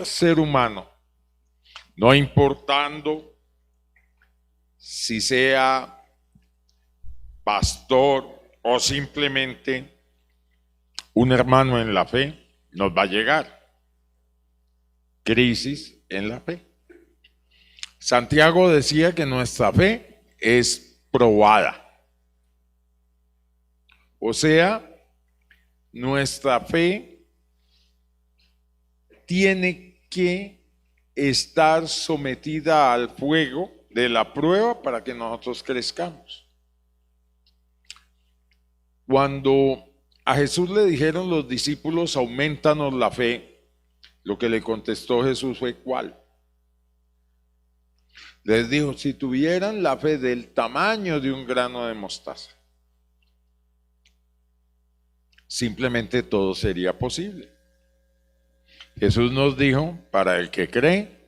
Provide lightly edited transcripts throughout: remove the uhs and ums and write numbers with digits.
ser humano, no importando si sea pastor o simplemente un hermano en la fe, nos va a llegar crisis en la fe. Santiago decía que nuestra fe es probada. O sea, nuestra fe tiene que estar sometida al fuego de la prueba para que nosotros crezcamos. Cuando a Jesús le dijeron los discípulos, aumentanos la fe, lo que le contestó Jesús fue, ¿cuál? Les dijo, si tuvieran la fe del tamaño de un grano de mostaza, simplemente todo sería posible. Jesús nos dijo, para el que cree,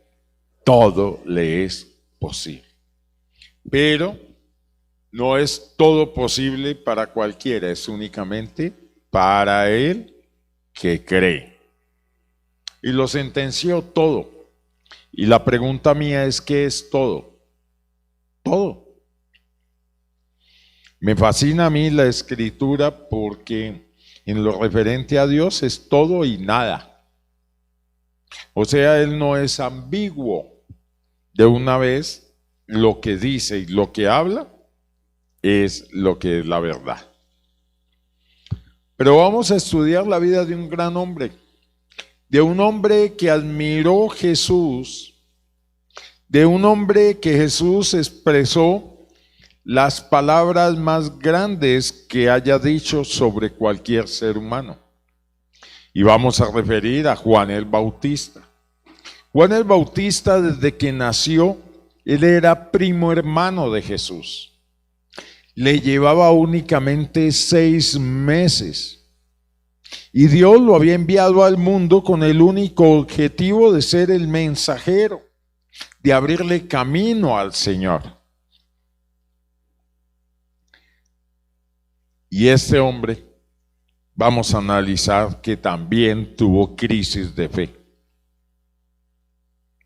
todo le es posible. Pero no es todo posible para cualquiera, es únicamente para el que cree. Y lo sentenció todo. Y la pregunta mía es, ¿qué es todo? Todo. Me fascina a mí la escritura porque en lo referente a Dios es todo y nada. O sea, Él no es ambiguo. De una vez, lo que dice y lo que habla es lo que es la verdad. Pero vamos a estudiar la vida de un gran hombre, de un hombre que admiró a Jesús, de un hombre que Jesús expresó las palabras más grandes que haya dicho sobre cualquier ser humano. Y vamos a referir a Juan el Bautista. Juan el Bautista, desde que nació, él era primo hermano de Jesús. Le llevaba únicamente 6 meses. Y Dios lo había enviado al mundo con el único objetivo de ser el mensajero, de abrirle camino al Señor. Y este hombre, vamos a analizar que también tuvo crisis de fe.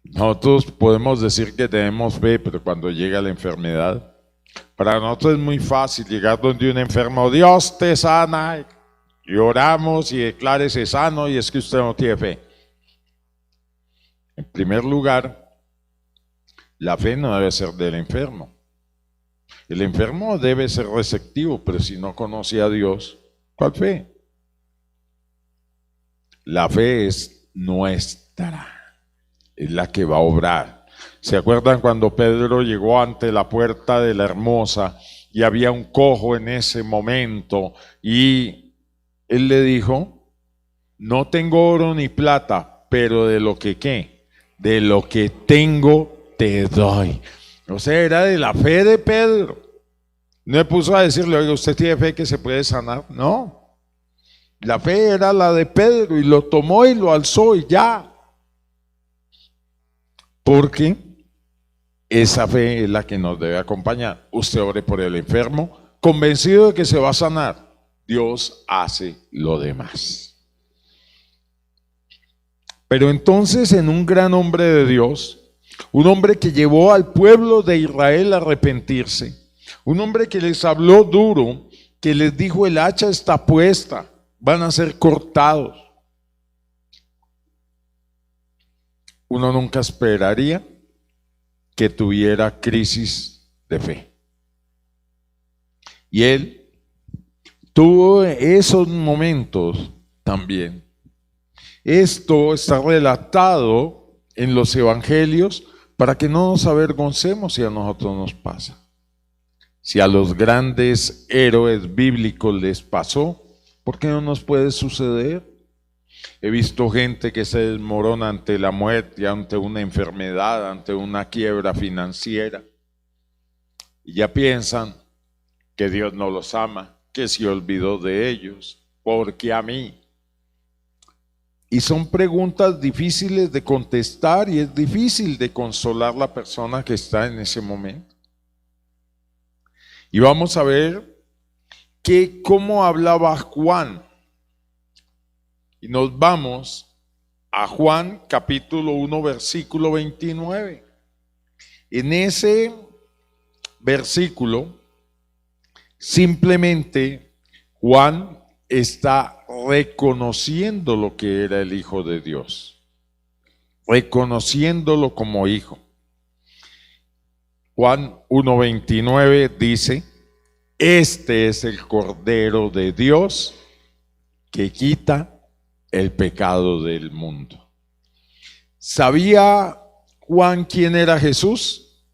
Nosotros podemos decir que tenemos fe, pero cuando llega la enfermedad, para nosotros es muy fácil llegar donde un enfermo, Dios te sana, y oramos y declárese sano, y es que usted no tiene fe. En primer lugar, la fe no debe ser del enfermo. El enfermo debe ser receptivo, pero si no conoce a Dios, ¿cuál fe? La fe es nuestra, es la que va a obrar. ¿Se acuerdan cuando Pedro llegó ante la puerta de la Hermosa y había un cojo en ese momento y él le dijo, no tengo oro ni plata, pero de lo que ¿qué? De lo que tengo te doy. O sea, era de la fe de Pedro. No me puso a decirle, oiga, ¿usted tiene fe que se puede sanar? No. La fe era la de Pedro y lo tomó y lo alzó y ya. Porque esa fe es la que nos debe acompañar. Usted ore por el enfermo, convencido de que se va a sanar. Dios hace lo demás. Pero entonces en un gran hombre de Dios, un hombre que llevó al pueblo de Israel a arrepentirse, un hombre que les habló duro, que les dijo el hacha está puesta, van a ser cortados. Uno nunca esperaría que tuviera crisis de fe. Y él tuvo esos momentos también. Esto está relatado en los evangelios para que no nos avergoncemos si a nosotros nos pasa. Si a los grandes héroes bíblicos les pasó, ¿por qué no nos puede suceder? He visto gente que se desmorona ante la muerte, ante una enfermedad, ante una quiebra financiera. Y ya piensan que Dios no los ama, que se olvidó de ellos, porque a mí. Y son preguntas difíciles de contestar y es difícil de consolar la persona que está en ese momento. Y vamos a ver cómo hablaba Juan. Y nos vamos a Juan capítulo 1 versículo 29. En ese versículo simplemente Juan está reconociendo lo que era el Hijo de Dios, reconociéndolo como hijo. Juan 1:29 dice: este es el Cordero de Dios que quita el pecado del mundo. ¿Sabía Juan quién era Jesús?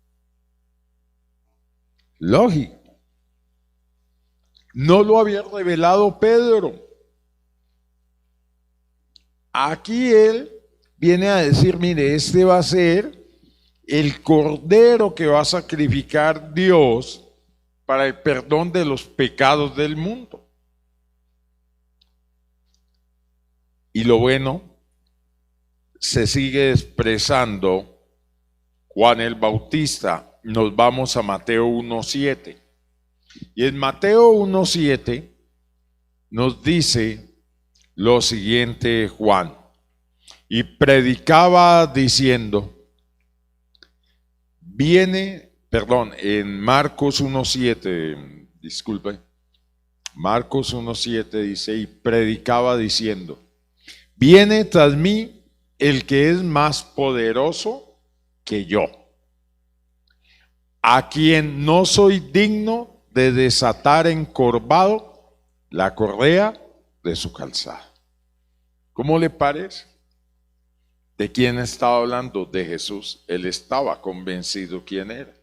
Lógico. No lo había revelado Pedro. Aquí él viene a decir, mire, este va a ser el Cordero que va a sacrificar Dios para el perdón de los pecados del mundo. Y lo bueno, se sigue expresando Juan el Bautista. Nos vamos a Mateo 1:7. Y en Mateo 1:7 nos dice lo siguiente Juan: y predicaba diciendo, en Marcos 1:7, disculpe, Marcos 1:7 dice, y predicaba diciendo, viene tras mí el que es más poderoso que yo, a quien no soy digno de desatar encorvado la correa de su calzado. ¿Cómo le parece? ¿De quién estaba hablando? De Jesús. Él estaba convencido quién era.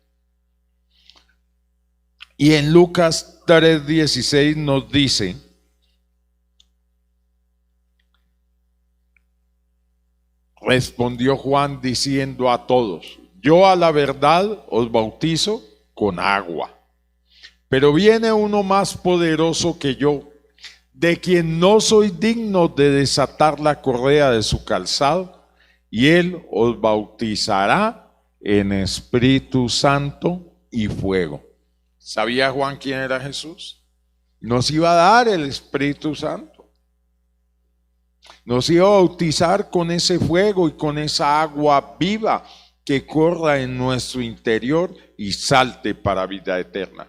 Y en Lucas 3:16 nos dice, respondió Juan diciendo a todos, yo a la verdad os bautizo con agua, pero viene uno más poderoso que yo, de quien no soy digno de desatar la correa de su calzado, y él os bautizará en Espíritu Santo y fuego. ¿Sabía Juan quién era Jesús? Nos iba a dar el Espíritu Santo. Nos iba a bautizar con ese fuego y con esa agua viva que corra en nuestro interior y salte para vida eterna.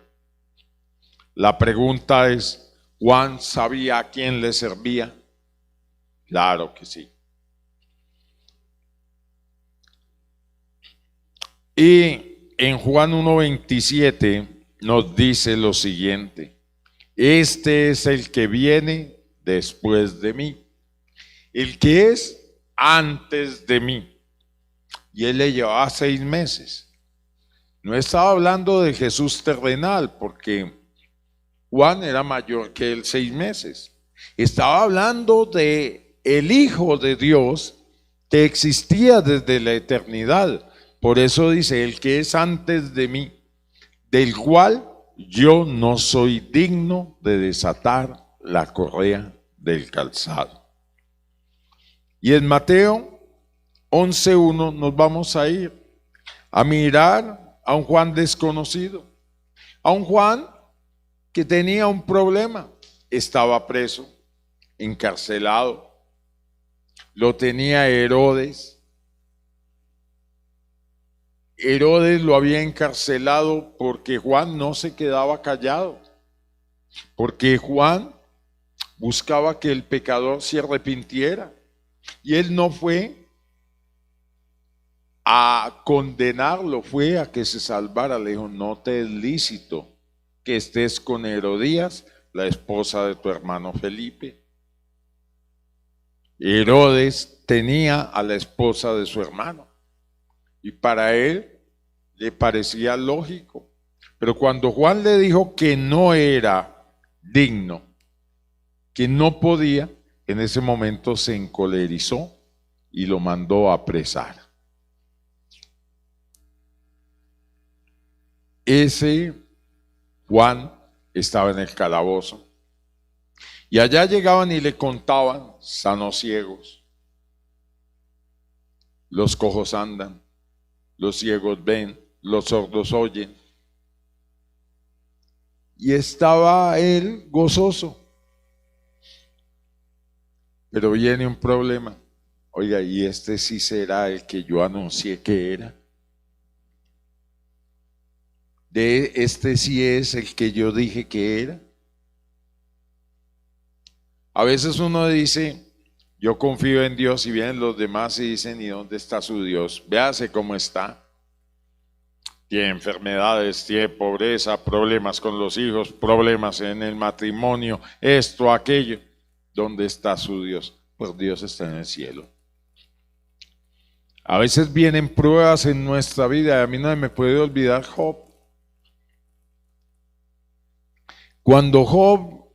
La pregunta es, ¿Juan sabía a quién le servía? Claro que sí. Y en Juan 1:27 nos dice lo siguiente: este es el que viene después de mí, el que es antes de mí. Y él le llevaba 6 meses. No estaba hablando de Jesús terrenal, porque Juan era mayor que él 6 meses. Estaba hablando de el Hijo de Dios que existía desde la eternidad. Por eso dice, el que es antes de mí, del cual yo no soy digno de desatar la correa del calzado. Y en Mateo 11:1 nos vamos a ir a mirar a un Juan desconocido, a un Juan que tenía un problema, estaba preso, encarcelado, lo tenía Herodes. Herodes lo había encarcelado porque Juan no se quedaba callado, porque Juan buscaba que el pecador se arrepintiera, y él no fue a condenarlo, fue a que se salvara. Le dijo, no te es lícito que estés con Herodías, la esposa de tu hermano Felipe. Herodes tenía a la esposa de su hermano, y para él le parecía lógico. Pero cuando Juan le dijo que no era digno, que no podía, en ese momento se encolerizó y lo mandó a apresar. Ese Juan estaba en el calabozo, y allá llegaban y le contaban, sanos ciegos, los cojos andan, los ciegos ven, los sordos oyen. Y estaba él gozoso. Pero viene un problema. Oiga, ¿y este sí será el que yo anuncié que era? ¿De este sí es el que yo dije que era? A veces uno dice, yo confío en Dios, y vienen los demás y dicen, ¿y dónde está su Dios? Véase cómo está. Tiene enfermedades, tiene pobreza, problemas con los hijos, problemas en el matrimonio, esto, aquello. ¿Dónde está su Dios? Pues Dios está en el cielo. A veces vienen pruebas en nuestra vida, y a mí no me puede olvidar Job. Cuando Job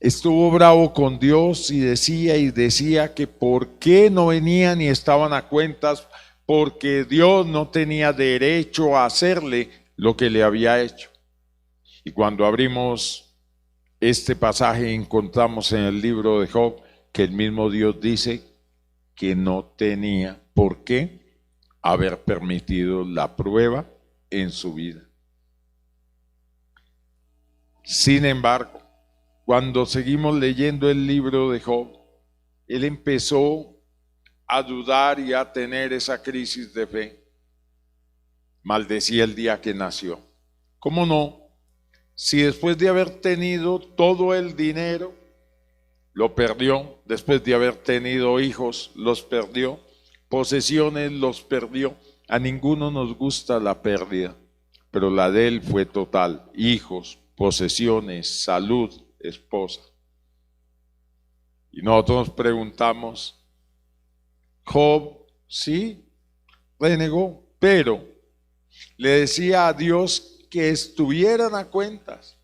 estuvo bravo con Dios y decía que por qué no venían y estaban a cuentas, porque Dios no tenía derecho a hacerle lo que le había hecho. Y cuando abrimos este pasaje encontramos en el libro de Job que el mismo Dios dice que no tenía por qué haber permitido la prueba en su vida. Sin embargo, cuando seguimos leyendo el libro de Job, él empezó a dudar y a tener esa crisis de fe. Maldecía el día que nació. ¿Cómo no? Si después de haber tenido todo el dinero, lo perdió, después de haber tenido hijos, los perdió, posesiones los perdió. A ninguno nos gusta la pérdida, pero la de él fue total. Hijos, posesiones, salud, esposa. Y nosotros nos preguntamos, Job, sí, renegó, pero le decía a Dios que estuvieran a cuentas.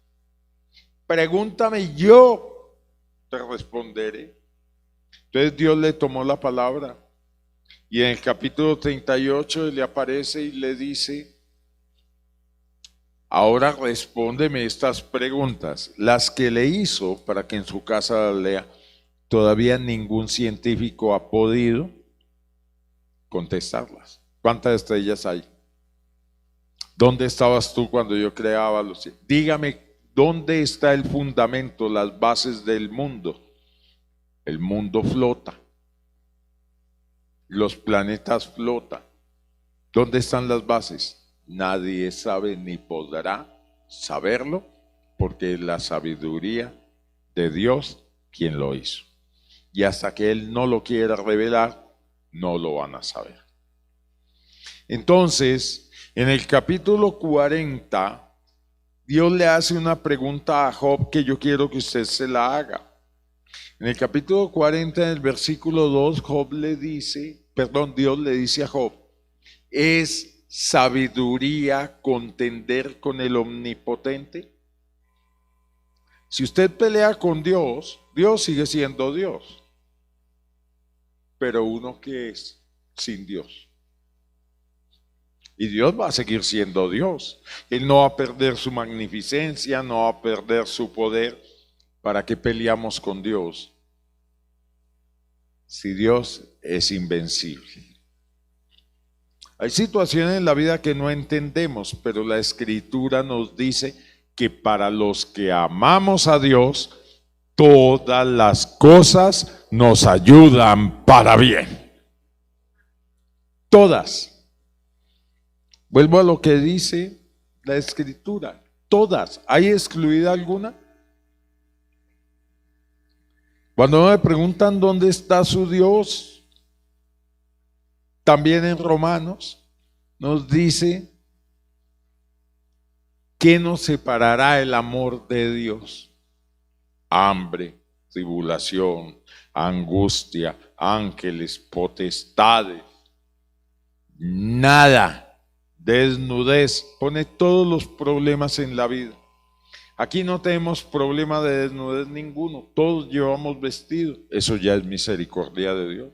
Pregúntame, yo te responderé. Entonces Dios le tomó la palabra y en el capítulo 38 le aparece y le dice, ahora respóndeme estas preguntas, las que le hizo para que en su casa las lea. Todavía ningún científico ha podido contestarlas. ¿Cuántas estrellas hay? ¿Dónde estabas tú cuando yo creaba los cielos? Dígame, ¿dónde está el fundamento, las bases del mundo? El mundo flota. Los planetas flotan. ¿Dónde están las bases? Nadie sabe ni podrá saberlo, porque es la sabiduría de Dios quien lo hizo. Y hasta que Él no lo quiera revelar, no lo van a saber. Entonces, en el capítulo 40, Dios le hace una pregunta a Job que yo quiero que usted se la haga. En el capítulo 40, en el versículo 2, Dios le dice a Job, ¿es sabiduría contender con el Omnipotente? Si usted pelea con Dios, Dios sigue siendo Dios. Pero uno que es sin Dios. Y Dios va a seguir siendo Dios. Él no va a perder su magnificencia, no va a perder su poder. ¿Para qué peleamos con Dios? Si Dios es invencible. Hay situaciones en la vida que no entendemos, pero la Escritura nos dice que para los que amamos a Dios, todas las cosas nos ayudan para bien. Todas. Vuelvo a lo que dice la Escritura. Todas. ¿Hay excluida alguna? Cuando me preguntan dónde está su Dios, también en Romanos nos dice ¿qué nos separará el amor de Dios? Hambre, tribulación, angustia, ángeles, potestades, nada. Desnudez, pone todos los problemas en la vida. Aquí no tenemos problema de desnudez ninguno, todos llevamos vestido, eso ya es misericordia de Dios.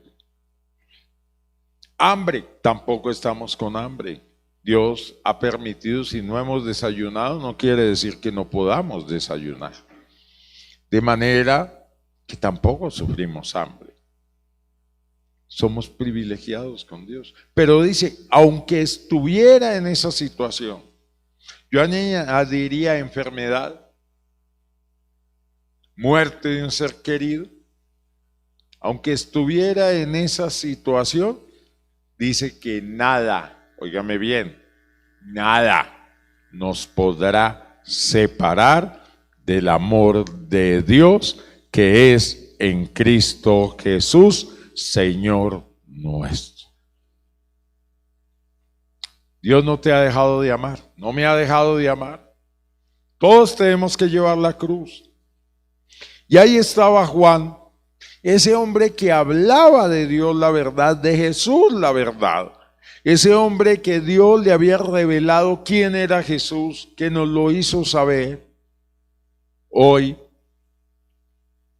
Hambre, tampoco estamos con hambre. Dios ha permitido, si no hemos desayunado, no quiere decir que no podamos desayunar. De manera que tampoco sufrimos hambre. Somos privilegiados con Dios. Pero dice, aunque estuviera en esa situación, yo añadiría enfermedad, muerte de un ser querido, aunque estuviera en esa situación, dice que nada, óigame bien, nada nos podrá separar del amor de Dios que es en Cristo Jesús, Señor nuestro. Dios no te ha dejado de amar, no me ha dejado de amar. Todos tenemos que llevar la cruz. Y ahí estaba Juan, ese hombre que hablaba de Dios la verdad, de Jesús la verdad. Ese hombre que Dios le había revelado quién era Jesús, que nos lo hizo saber. Hoy,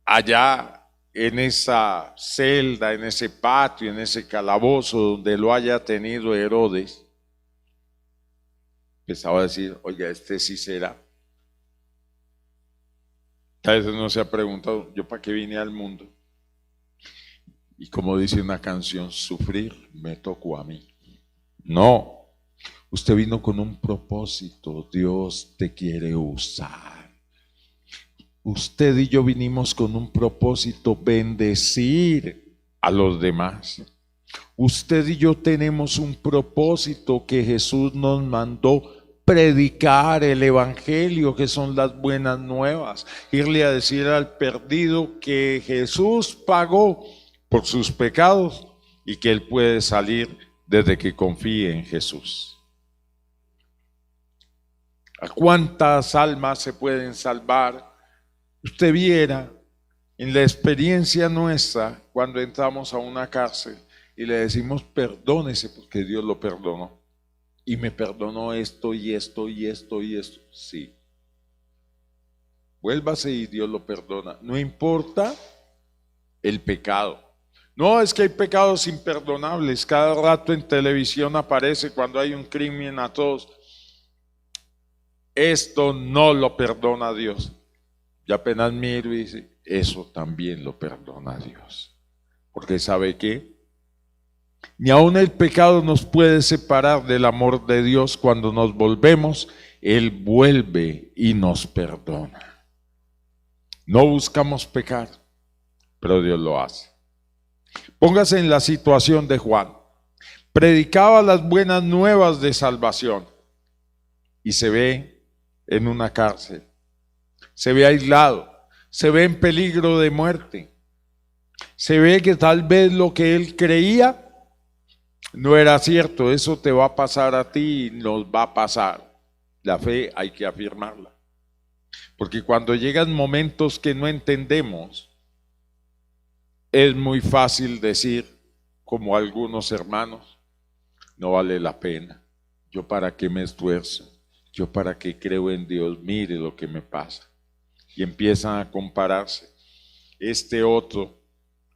allá en esa celda, en ese patio, en ese calabozo donde lo haya tenido Herodes, empezaba a decir, oiga, este sí será. A veces uno se ha preguntado, ¿yo para qué vine al mundo? Y como dice una canción, sufrir me tocó a mí. No, usted vino con un propósito, Dios te quiere usar. Usted y yo vinimos con un propósito, bendecir a los demás. Usted y yo tenemos un propósito que Jesús nos mandó, predicar el evangelio, que son las buenas nuevas, irle a decir al perdido que Jesús pagó por sus pecados y que él puede salir desde que confíe en Jesús. ¿A cuántas almas se pueden salvar? Usted viera en la experiencia nuestra cuando entramos a una cárcel y le decimos perdónese porque Dios lo perdonó. Y me perdonó esto y esto y esto y esto. Sí. Vuélvase y Dios lo perdona. No importa el pecado. No, es que hay pecados imperdonables. Cada rato en televisión aparece cuando hay un crimen a todos. Esto no lo perdona Dios. Y apenas miro y dice, eso también lo perdona Dios. Porque ¿sabe qué? Ni aun el pecado nos puede separar del amor de Dios. Cuando nos volvemos, Él vuelve y nos perdona. No buscamos pecar, pero Dios lo hace. Póngase en la situación de Juan. Predicaba las buenas nuevas de salvación y se ve en una cárcel. Se ve aislado, se ve en peligro de muerte. Se ve que tal vez lo que él creía no era cierto. Eso te va a pasar a ti y nos va a pasar. La fe hay que afirmarla. Porque cuando llegan momentos que no entendemos, es muy fácil decir, como algunos hermanos, no vale la pena. ¿Yo para qué me esfuerzo? ¿Yo para qué creo en Dios? Mire lo que me pasa. Y empiezan a compararse. Este otro,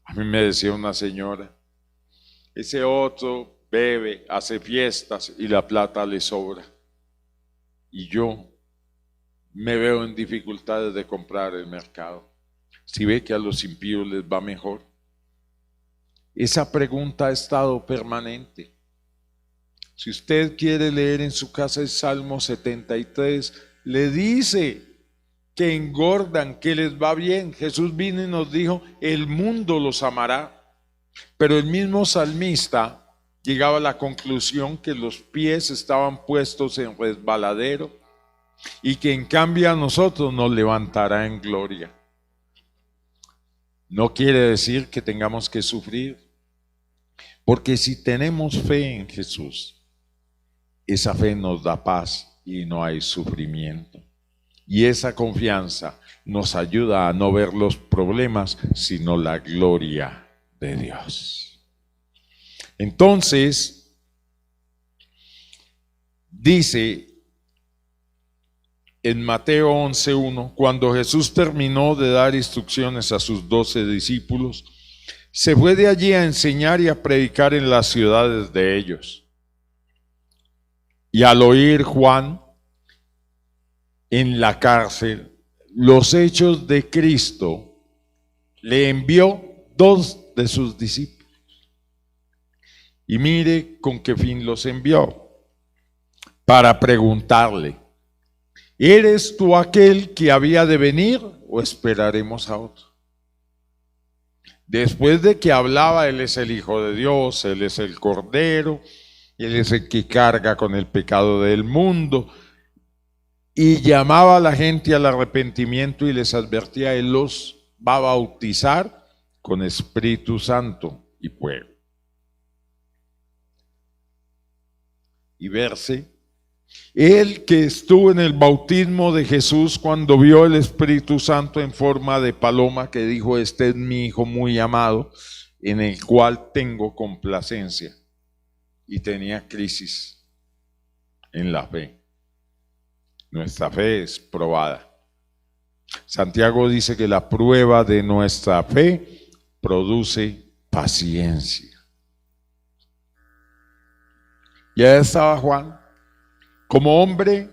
a mí me decía una señora, ese otro bebe, hace fiestas y la plata le sobra. Y yo me veo en dificultades de comprar el mercado. Si ve que a los impíos les va mejor. Esa pregunta ha estado permanente. Si usted quiere leer en su casa el Salmo 73, le dice que engordan, que les va bien. Jesús vino y nos dijo, el mundo los amará. Pero el mismo salmista llegaba a la conclusión que los pies estaban puestos en resbaladero y que en cambio a nosotros nos levantará en gloria. No quiere decir que tengamos que sufrir, porque si tenemos fe en Jesús, esa fe nos da paz y no hay sufrimiento. Y esa confianza nos ayuda a no ver los problemas, sino la gloria de Dios. Entonces, dice en Mateo 11:1, cuando Jesús terminó de dar instrucciones a sus 12 discípulos, se fue de allí a enseñar y a predicar en las ciudades de ellos. Y al oír Juan en la cárcel los hechos de Cristo, le envió 2 de sus discípulos. Y mire con qué fin los envió. Para preguntarle, ¿eres tú aquel que había de venir o esperaremos a otro? Después de que hablaba, Él es el Hijo de Dios, Él es el Cordero, Él es el que carga con el pecado del mundo, y llamaba a la gente al arrepentimiento y les advertía, Él los va a bautizar con Espíritu Santo y fuego. Y verse, Él que estuvo en el bautismo de Jesús cuando vio el Espíritu Santo en forma de paloma, que dijo, este es mi Hijo muy amado, en el cual tengo complacencia. Y tenía crisis en la fe. Nuestra fe es probada. Santiago dice que la prueba de nuestra fe produce paciencia. Ya estaba Juan. Como hombre,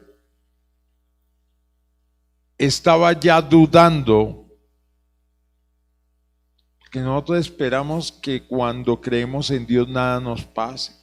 estaba ya dudando, porque nosotros esperamos que cuando creemos en Dios nada nos pase.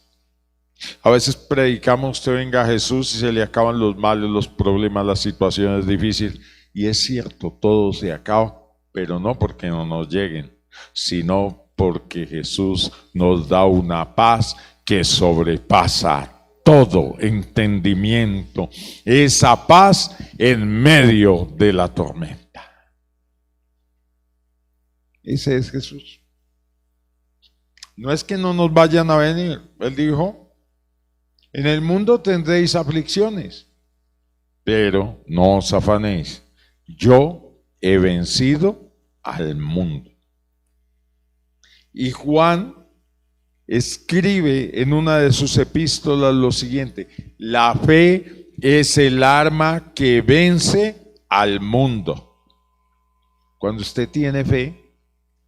A veces predicamos, usted venga a Jesús y se le acaban los males, los problemas, las situaciones difíciles. Y es cierto, todo se acaba, pero no porque no nos lleguen, sino porque Jesús nos da una paz que sobrepasa todo entendimiento, esa paz en medio de la tormenta. Ese es Jesús. No es que no nos vayan a venir. Él dijo, en el mundo tendréis aflicciones, pero no os afanéis. Yo he vencido al mundo. Y Juan escribe en una de sus epístolas lo siguiente: la fe es el arma que vence al mundo. Cuando usted tiene fe,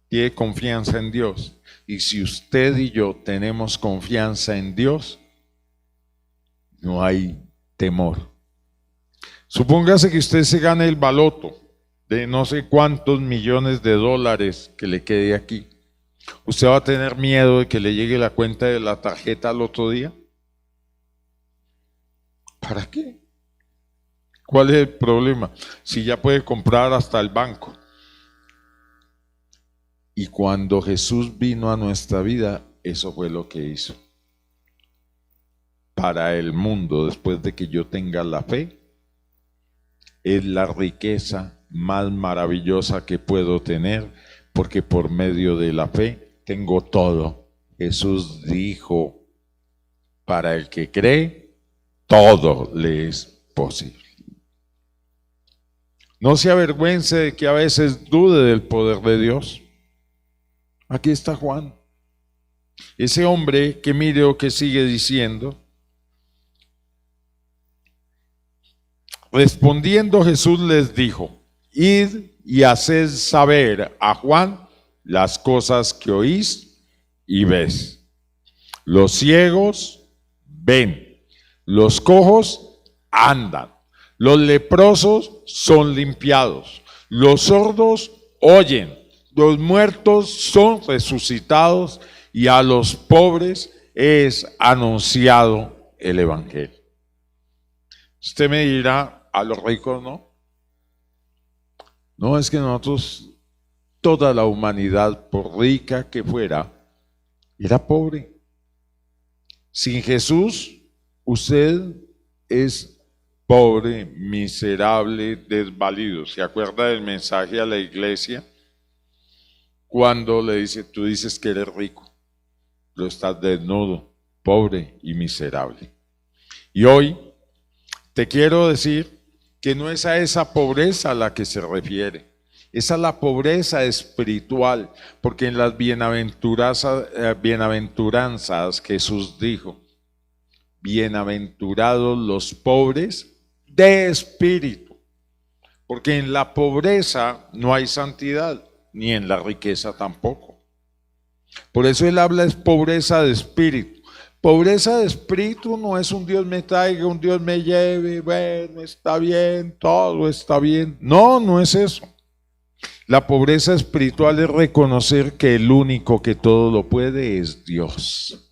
tiene confianza en Dios. Y si usted y yo tenemos confianza en Dios, no hay temor. Supóngase que usted se gane el baloto de no sé cuántos millones de dólares que le quede aquí. ¿Usted va a tener miedo de que le llegue la cuenta de la tarjeta al otro día? ¿Para qué? ¿Cuál es el problema? Si ya puede comprar hasta el banco. Y cuando Jesús vino a nuestra vida, eso fue lo que hizo. Para el mundo, después de que yo tenga la fe, es la riqueza más maravillosa que puedo tener, porque por medio de la fe tengo todo. Jesús dijo, para el que cree, todo le es posible. No se avergüence de que a veces dude del poder de Dios. Aquí está Juan, ese hombre que mire lo que sigue diciendo. Respondiendo Jesús les dijo, id y haced saber a Juan las cosas que oís y ves. Los ciegos ven, los cojos andan, los leprosos son limpiados, los sordos oyen, los muertos son resucitados y a los pobres es anunciado el evangelio. Usted me dirá, a los ricos no. No, es que nosotros, toda la humanidad, por rica que fuera, era pobre. Sin Jesús, usted es pobre, miserable, desvalido. ¿Se acuerda del mensaje a la iglesia? Cuando le dice, tú dices que eres rico, pero estás desnudo, pobre y miserable. Y hoy te quiero decir que no es a esa pobreza a la que se refiere, es a la pobreza espiritual, porque en las bienaventuranzas Jesús dijo, bienaventurados los pobres de espíritu, porque en la pobreza no hay santidad, ni en la riqueza tampoco. Por eso él habla de pobreza de espíritu. Pobreza de espíritu no es un Dios me traiga, un Dios me lleve, bueno, está bien, todo está bien. No, no es eso. La pobreza espiritual es reconocer que el único que todo lo puede es Dios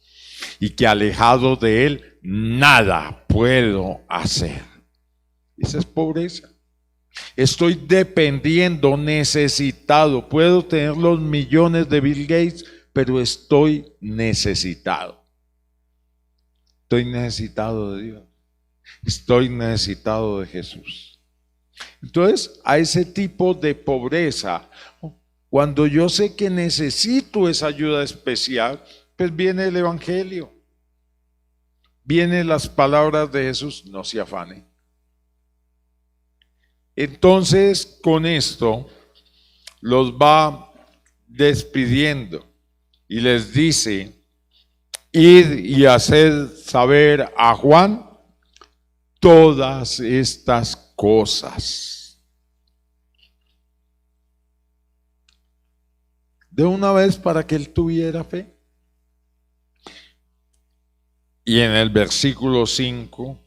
y que alejado de Él nada puedo hacer. Esa es pobreza. Estoy dependiendo, necesitado. Puedo tener los millones de Bill Gates, pero estoy necesitado. Estoy necesitado de Dios. Estoy necesitado de Jesús. Entonces, a ese tipo de pobreza, cuando yo sé que necesito esa ayuda especial, pues viene el Evangelio. Vienen las palabras de Jesús, no se afane. Entonces, con esto, los va despidiendo y les dice: id y haced saber a Juan todas estas cosas. De una vez, para que él tuviera fe. Y en el versículo 5,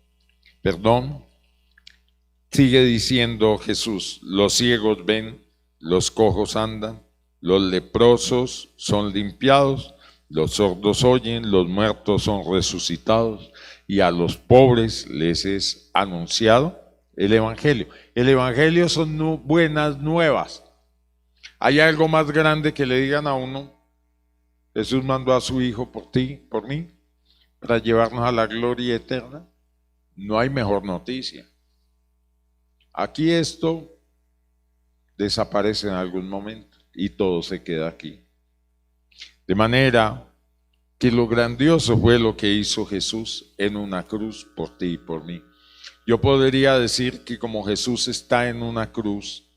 sigue diciendo Jesús: los ciegos ven, los cojos andan, los leprosos son limpiados, los sordos oyen, los muertos son resucitados, y a los pobres les es anunciado el Evangelio. El Evangelio son buenas nuevas. ¿Hay algo más grande que le digan a uno: Jesús mandó a su Hijo por ti, por mí, para llevarnos a la gloria eterna? No hay mejor noticia. Aquí esto desaparece en algún momento y todo se queda aquí. De manera que lo grandioso fue lo que hizo Jesús en una cruz por ti y por mí. Yo podría decir que como Jesús está en una cruz,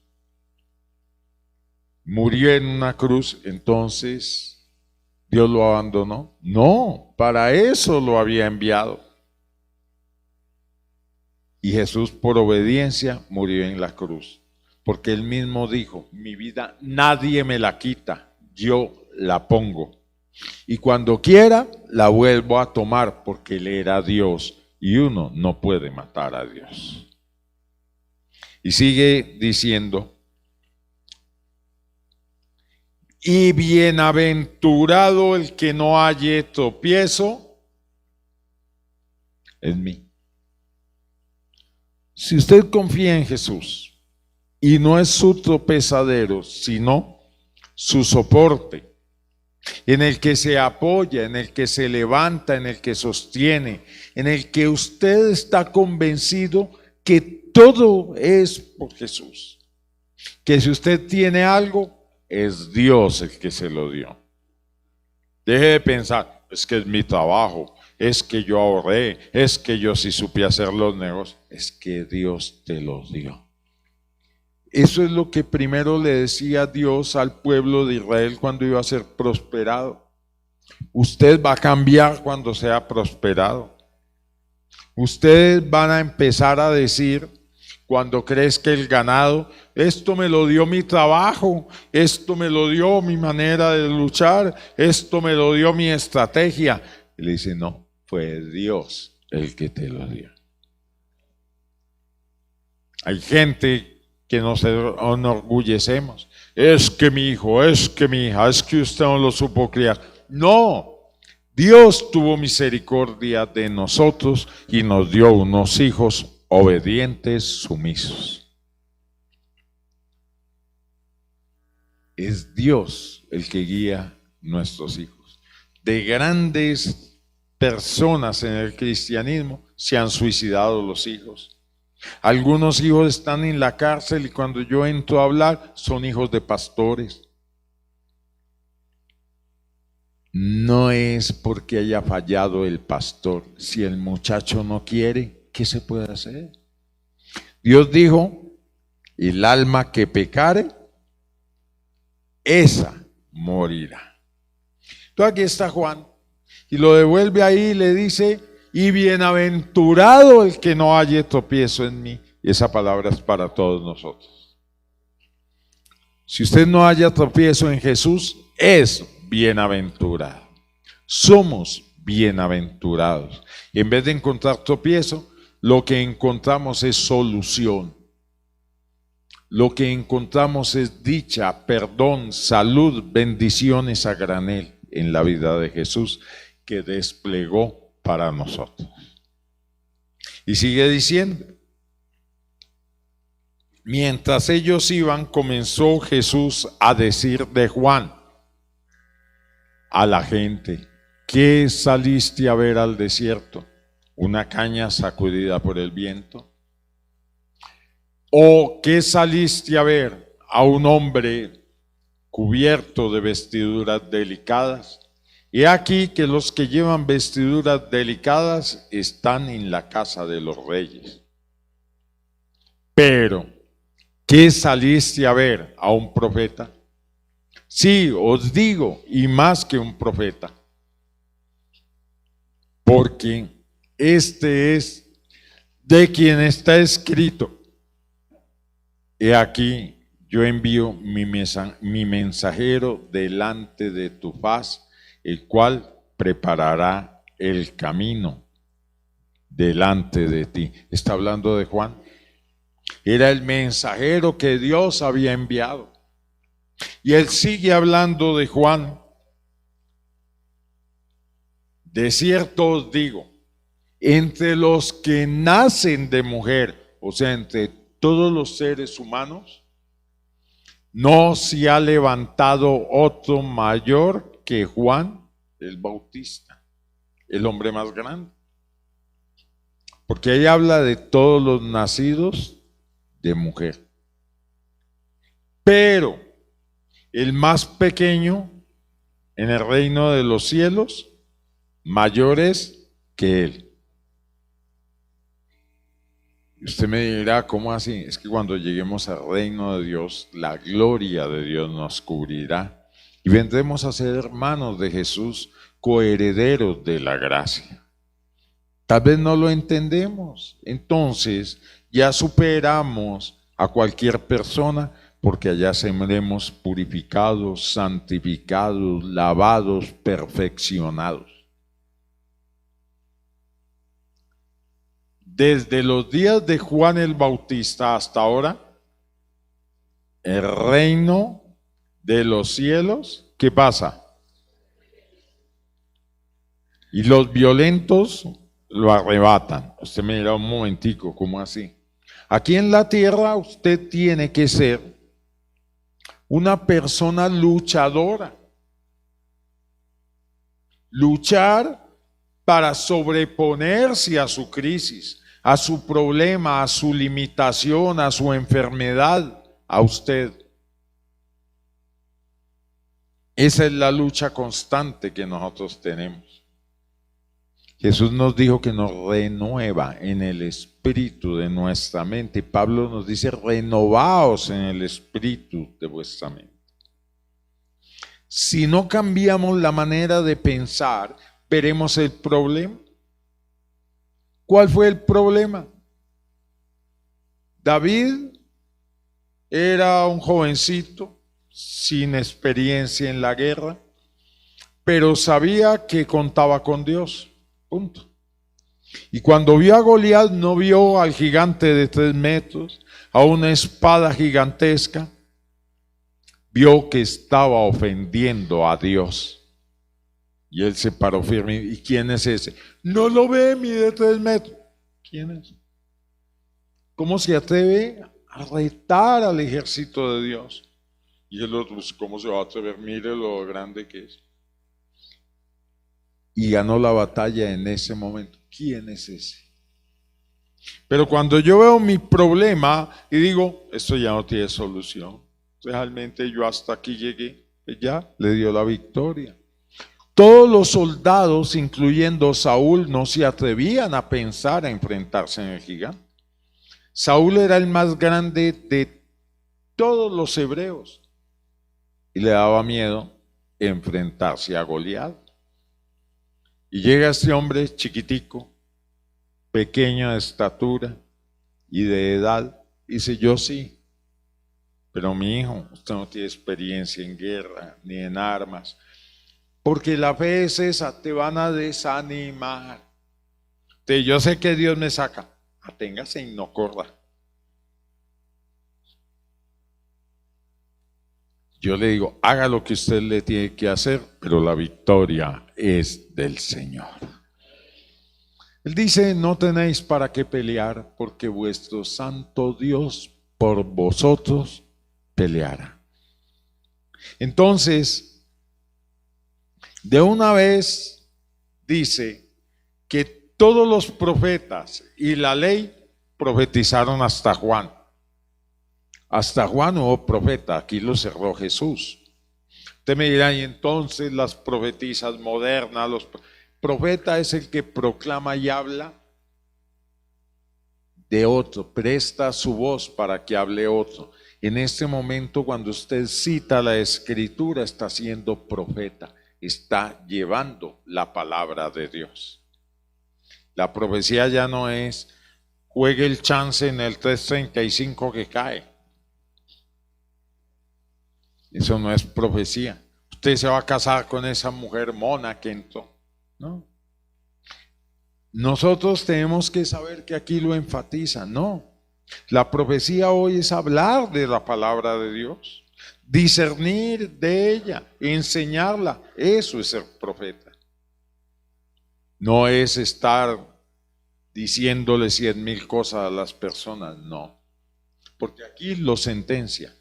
murió en una cruz, entonces Dios lo abandonó. No, para eso lo había enviado. Y Jesús, por obediencia, murió en la cruz, porque él mismo dijo: mi vida nadie me la quita, yo la pongo, y cuando quiera la vuelvo a tomar, porque él era Dios y uno no puede matar a Dios. Y sigue diciendo: y bienaventurado el que no halle tropiezo en mí. Si usted confía en Jesús y no es su tropezadero, sino su soporte, en el que se apoya, en el que se levanta, en el que sostiene, en el que usted está convencido que todo es por Jesús, que si usted tiene algo, es Dios el que se lo dio. Deje de pensar: es que es mi trabajo, es que yo ahorré, es que yo sí supe hacer los negocios. Es que Dios te los dio. Eso es lo que primero le decía Dios al pueblo de Israel cuando iba a ser prosperado. Usted va a cambiar cuando sea prosperado. Ustedes van a empezar a decir, cuando crezca el ganado: esto me lo dio mi trabajo, esto me lo dio mi manera de luchar, esto me lo dio mi estrategia. Y le dice: no, fue Dios el que te lo dio. Hay gente que nos enorgullecemos: es que mi hijo, es que mi hija, es que usted no lo supo criar. No, Dios tuvo misericordia de nosotros y nos dio unos hijos obedientes, sumisos. Es Dios el que guía nuestros hijos. De grandes personas en el cristianismo se han suicidado los hijos. Algunos hijos están en la cárcel y cuando yo entro a hablar son hijos de pastores. No es porque haya fallado el pastor. Si el muchacho no quiere, ¿qué se puede hacer? Dios dijo: el alma que pecare, esa morirá. Entonces aquí está Juan y lo devuelve ahí y le dice: y bienaventurado el que no halle tropiezo en mí. Y esa palabra es para todos nosotros. Si usted no halla tropiezo en Jesús, es bienaventurado. Somos bienaventurados. Y en vez de encontrar tropiezo, lo que encontramos es solución. Lo que encontramos es dicha, perdón, salud, bendiciones a granel en la vida de Jesús que desplegó para nosotros. Y sigue diciendo: Mientras ellos iban, comenzó Jesús a decir de Juan a la gente: ¿qué saliste a ver al desierto? ¿Una caña sacudida por el viento? ¿O qué saliste a ver? ¿A un hombre cubierto de vestiduras delicadas? He aquí que los que llevan vestiduras delicadas están en la casa de los reyes. Pero, ¿qué saliste a ver? ¿A un profeta? Sí, os digo, y más que un profeta. Porque este es de quien está escrito: he aquí, yo envío mi mensajero delante de tu faz, el cual preparará el camino delante de ti. Está hablando de Juan. Era el mensajero que Dios había enviado. Y él sigue hablando de Juan. De cierto os digo, entre los que nacen de mujer, o sea, entre todos los seres humanos, no se ha levantado otro mayor que Juan el Bautista, el hombre más grande. Porque ahí habla de todos los nacidos de mujer. Pero el más pequeño en el reino de los cielos, mayor es que él. Y usted me dirá, ¿cómo así? Es que cuando lleguemos al reino de Dios, la gloria de Dios nos cubrirá y vendremos a ser hermanos de Jesús, coherederos de la gracia. Tal vez no lo entendemos, entonces ya superamos a cualquier persona, porque allá seremos purificados, santificados, lavados, perfeccionados. Desde los días de Juan el Bautista hasta ahora, el reino de los cielos, ¿qué pasa? Y los violentos lo arrebatan. Usted me dirá, un momentico, ¿cómo así? Aquí en la tierra usted tiene que ser una persona luchadora. Luchar para sobreponerse a su crisis, a su problema, a su limitación, a su enfermedad, a usted. Esa es la lucha constante que nosotros tenemos. Jesús nos dijo que nos renueva en el espíritu de nuestra mente. Pablo nos dice: renovaos en el espíritu de vuestra mente. Si no cambiamos la manera de pensar, veremos el problema. ¿Cuál fue el problema? David era un jovencito sin experiencia en la guerra, pero sabía que contaba con Dios. Punto. Y cuando vio a Goliat, no vio al gigante de 3 metros, a una espada gigantesca, vio que estaba ofendiendo a Dios. Y él se paró firme. ¿Y quién es ese? No lo ve, mide 3 metros. ¿Quién es? ¿Cómo se atreve a retar al ejército de Dios? Y el otro, ¿cómo se va a atrever? Mire lo grande que es. Y ganó la batalla en ese momento. ¿Quién es ese? Pero cuando yo veo mi problema y digo, esto ya no tiene solución, realmente yo hasta aquí llegué, pues ya le dio la victoria. Todos los soldados, incluyendo Saúl, no se atrevían a pensar a enfrentarse en el gigante. Saúl era el más grande de todos los hebreos y le daba miedo enfrentarse a Goliat. Y llega este hombre chiquitico, pequeño de estatura y de edad, y dice: yo sí, pero mi hijo, usted no tiene experiencia en guerra ni en armas, porque la fe es esa, te van a desanimar. Yo sé que Dios me saca, aténgase y no corra. Yo le digo, haga lo que usted le tiene que hacer, pero la victoria es del Señor. Él dice: no tenéis para qué pelear, porque vuestro santo Dios por vosotros peleara. Entonces, de una vez dice que todos los profetas y la ley profetizaron hasta Juan. Hasta Juan hubo profeta, aquí lo cerró Jesús. Usted me dirá, y entonces las profetisas modernas, los profeta es el que proclama y habla de otro, presta su voz para que hable otro. En este momento, cuando usted cita la Escritura, está siendo profeta, está llevando la palabra de Dios. La profecía ya no es juegue el chance en el 335 que cae. Eso no es profecía. Usted se va a casar con esa mujer mona que entró, ¿no? Nosotros tenemos que saber que aquí lo enfatiza, no. La profecía hoy es hablar de la palabra de Dios, discernir de ella, enseñarla. Eso es ser profeta. No es estar diciéndole 100,000 cosas a las personas, no. Porque aquí lo sentencia.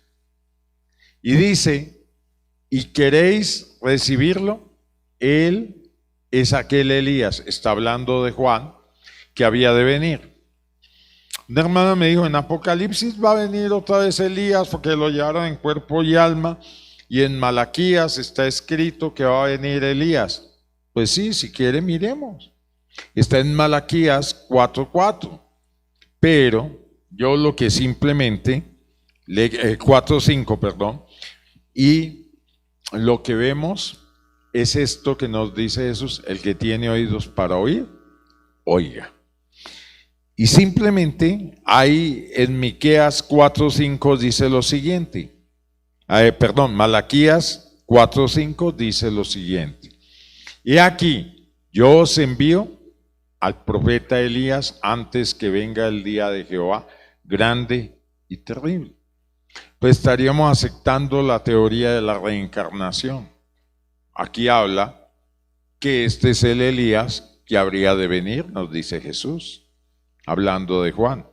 Y dice, ¿y queréis recibirlo? Él es aquel Elías, está hablando de Juan, que había de venir. Una hermana me dijo, en Apocalipsis va a venir otra vez Elías porque lo llevaron en cuerpo y alma, y en Malaquías está escrito que va a venir Elías. Pues sí, si quiere miremos. Está en Malaquías 4:4, pero yo lo que simplemente, 4:5, perdón, y lo que vemos es esto que nos dice Jesús: el que tiene oídos para oír, oiga. Y simplemente ahí en Miqueas 4:5 dice lo siguiente, Malaquías 4:5 dice lo siguiente: y aquí yo os envío al profeta Elías antes que venga el día de Jehová grande y terrible. Pues estaríamos aceptando la teoría de la reencarnación. Aquí habla que este es el Elías que habría de venir, nos dice Jesús, hablando de Juan.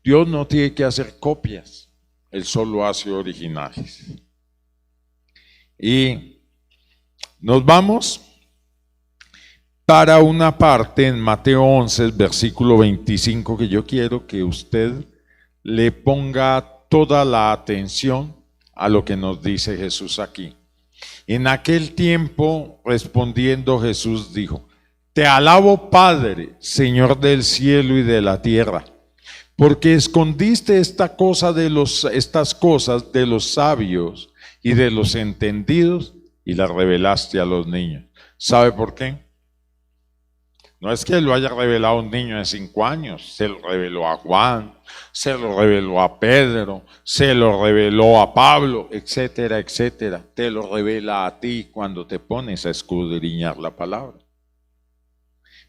Dios no tiene que hacer copias, Él solo hace originales. Y nos vamos para una parte en Mateo 11, versículo 25, que yo quiero que usted le ponga toda la atención a lo que nos dice Jesús aquí. En aquel tiempo, respondiendo Jesús dijo: te alabo, Padre, Señor del cielo y de la tierra, porque escondiste estas cosas de los sabios y de los entendidos y las revelaste a los niños. ¿Sabe por qué? No es que lo haya revelado a un niño de 5 años, se lo reveló a Juan, se lo reveló a Pedro, se lo reveló a Pablo, etcétera, etcétera. Te lo revela a ti cuando te pones a escudriñar la palabra.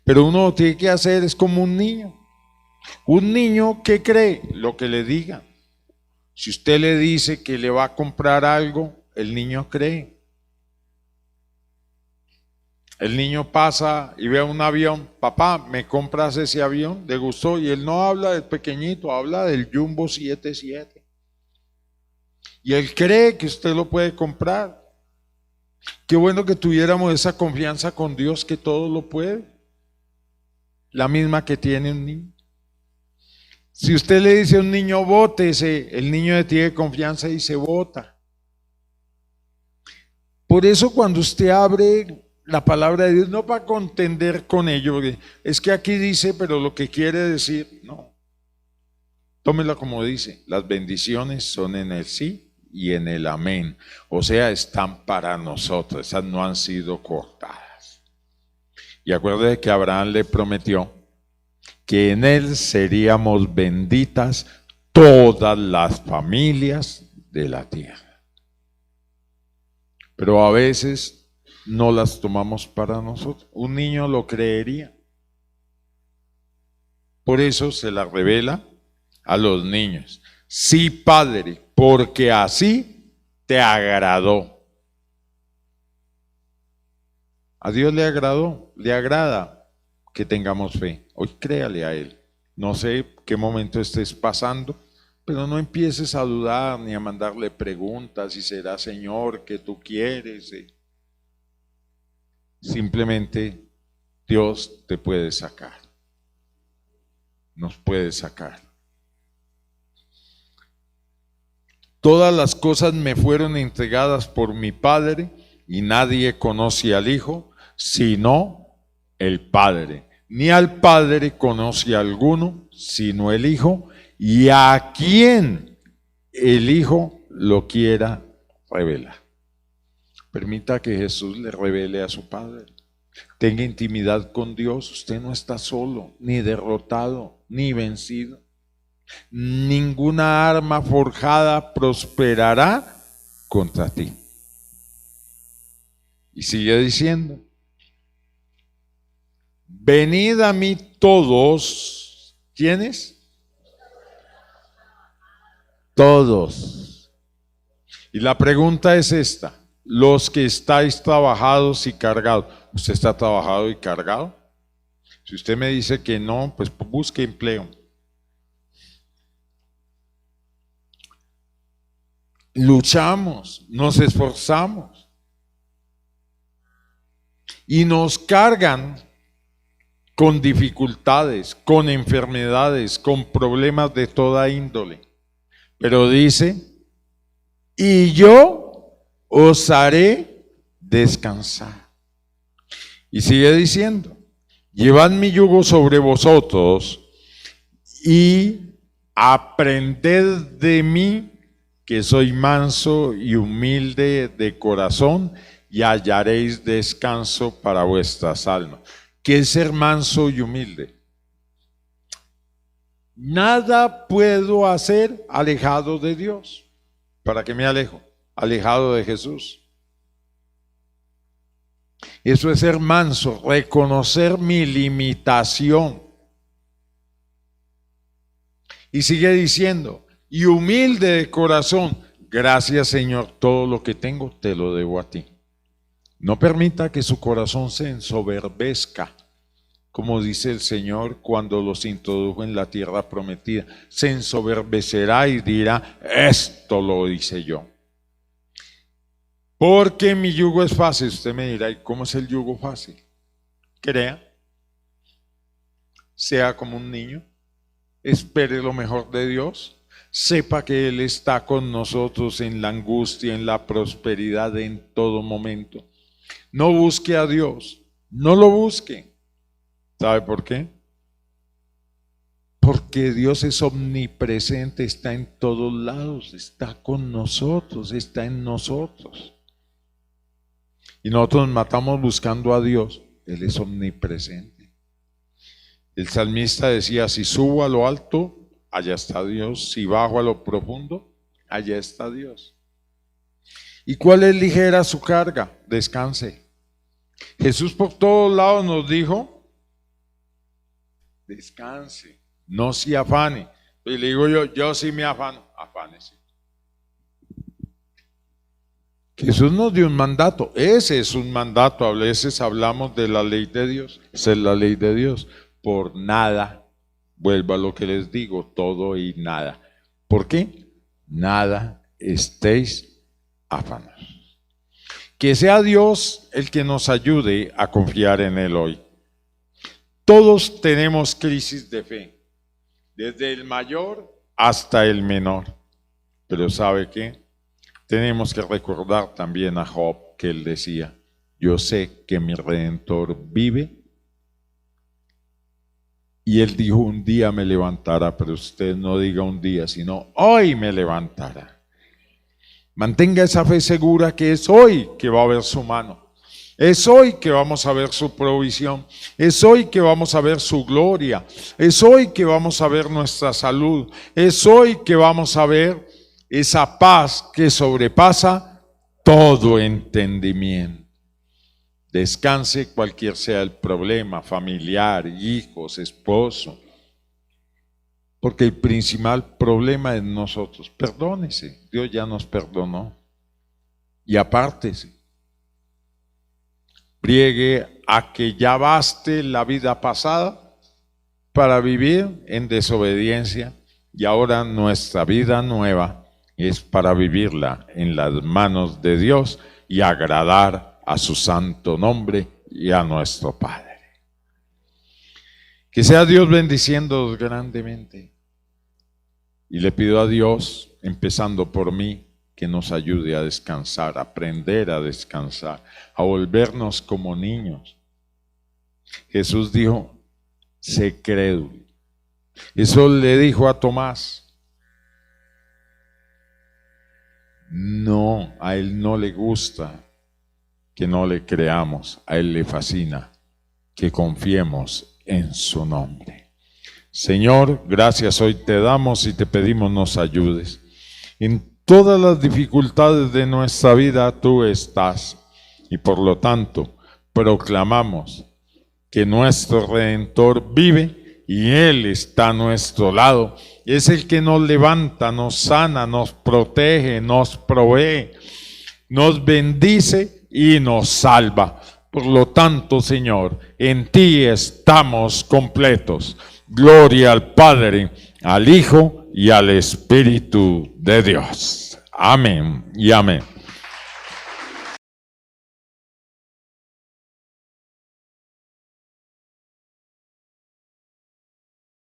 Pero uno lo tiene que hacer es como un niño. Un niño que cree lo que le digan. Si usted le dice que le va a comprar algo, el niño cree. El niño pasa y ve un avión: papá, ¿me compras ese avión? ¿Le gustó? Y él no habla del pequeñito, habla del Jumbo 77. Y él cree que usted lo puede comprar. Qué bueno que tuviéramos esa confianza con Dios, que todo lo puede. La misma que tiene un niño. Si usted le dice a un niño, bótese, el niño le tiene confianza y se bota. Por eso cuando usted abre la palabra de Dios, no para contender con ello, porque es que aquí dice, pero lo que quiere decir, no. Tómela como dice: las bendiciones son en el sí y en el amén. O sea, están para nosotros, esas no han sido cortadas. Y acuérdate que Abraham le prometió que en él seríamos benditas todas las familias de la tierra. Pero a veces no las tomamos para nosotros. Un niño lo creería. Por eso se la revela a los niños. Sí, Padre, porque así te agradó. A Dios le agradó, le agrada que tengamos fe. Hoy créale a Él. No sé qué momento estés pasando, pero no empieces a dudar ni a mandarle preguntas si será Señor que tú quieres. Simplemente Dios te puede sacar, nos puede sacar. Todas las cosas me fueron entregadas por mi Padre y nadie conoce al Hijo sino el Padre. Ni al Padre conoce a alguno sino el Hijo y a quien el Hijo lo quiera revelar. Permita que Jesús le revele a su Padre. Tenga intimidad con Dios. Usted no está solo, ni derrotado, ni vencido. Ninguna arma forjada prosperará contra ti. Y sigue diciendo: venid a mí todos. ¿Quiénes? Todos. Y la pregunta es esta: los que estáis trabajados y cargados. ¿Usted está trabajado y cargado? Si usted me dice que no, pues busque empleo. Luchamos, nos esforzamos y nos cargan con dificultades, con enfermedades, con problemas de toda índole. Pero dice: y yo os haré descansar. Y sigue diciendo: llevad mi yugo sobre vosotros y aprended de mí, que soy manso y humilde de corazón, y hallaréis descanso para vuestras almas. ¿Qué es ser manso y humilde? Nada puedo hacer alejado de Dios. ¿Para qué me alejo? Alejado de Jesús. Eso es ser manso, reconocer mi limitación. Y sigue diciendo: y humilde de corazón. Gracias, Señor, todo lo que tengo te lo debo a ti. No permita que su corazón se ensoberbezca, como dice el Señor cuando los introdujo en la tierra prometida. Se ensoberbecerá y dirá: esto lo hice yo. Porque mi yugo es fácil. Usted me dirá: ¿y cómo es el yugo fácil? Crea, sea como un niño, espere lo mejor de Dios, sepa que Él está con nosotros en la angustia, en la prosperidad, en todo momento. No busque a Dios, no lo busque. ¿Sabe por qué? Porque Dios es omnipresente, está en todos lados, está con nosotros, está en nosotros. Y nosotros nos matamos buscando a Dios. Él es omnipresente. El salmista decía: si subo a lo alto, allá está Dios. Si bajo a lo profundo, allá está Dios. ¿Y cuál es ligera su carga? Descanse. Jesús por todos lados nos dijo: descanse, no se afane. Y le digo yo sí me afano. Afánese. Jesús nos dio un mandato. Ese es un mandato. A veces hablamos de la ley de Dios. Esa es la ley de Dios. Por nada, vuelvo a lo que les digo, todo y nada. ¿Por qué? Nada estéis afanosos. Que sea Dios el que nos ayude a confiar en Él hoy. Todos tenemos crisis de fe, desde el mayor hasta el menor. Pero ¿sabe qué? Tenemos que recordar también a Job, que él decía: yo sé que mi Redentor vive. Y él dijo: un día me levantará, pero usted no diga un día, sino hoy me levantará. Mantenga esa fe segura que es hoy que va a ver su mano. Es hoy que vamos a ver su provisión. Es hoy que vamos a ver su gloria. Es hoy que vamos a ver nuestra salud. Es hoy que vamos a ver esa paz que sobrepasa todo entendimiento. Descanse cualquier sea el problema, familiar, hijos, esposo. Porque el principal problema es nosotros. Perdónese, Dios ya nos perdonó. Y apártese. Briegue a que ya baste la vida pasada para vivir en desobediencia Y ahora nuestra vida nueva es para vivirla en las manos de Dios y agradar a su santo nombre y a nuestro Padre. Que sea Dios bendiciéndonos grandemente. Y le pido a Dios, empezando por mí, que nos ayude a descansar, a aprender a descansar, a volvernos como niños. Jesús dijo, sé crédulo. Eso le dijo a Tomás. No, a él no le gusta que no le creamos, a él le fascina que confiemos en su nombre. Señor, gracias hoy te damos y te pedimos nos ayudes. En todas las dificultades de nuestra vida tú estás y por lo tanto proclamamos que nuestro Redentor vive y Él está a nuestro lado. Es el que nos levanta, nos sana, nos protege, nos provee, nos bendice y nos salva. Por lo tanto, Señor, en ti estamos completos. Gloria al Padre, al Hijo y al Espíritu de Dios. Amén y amén.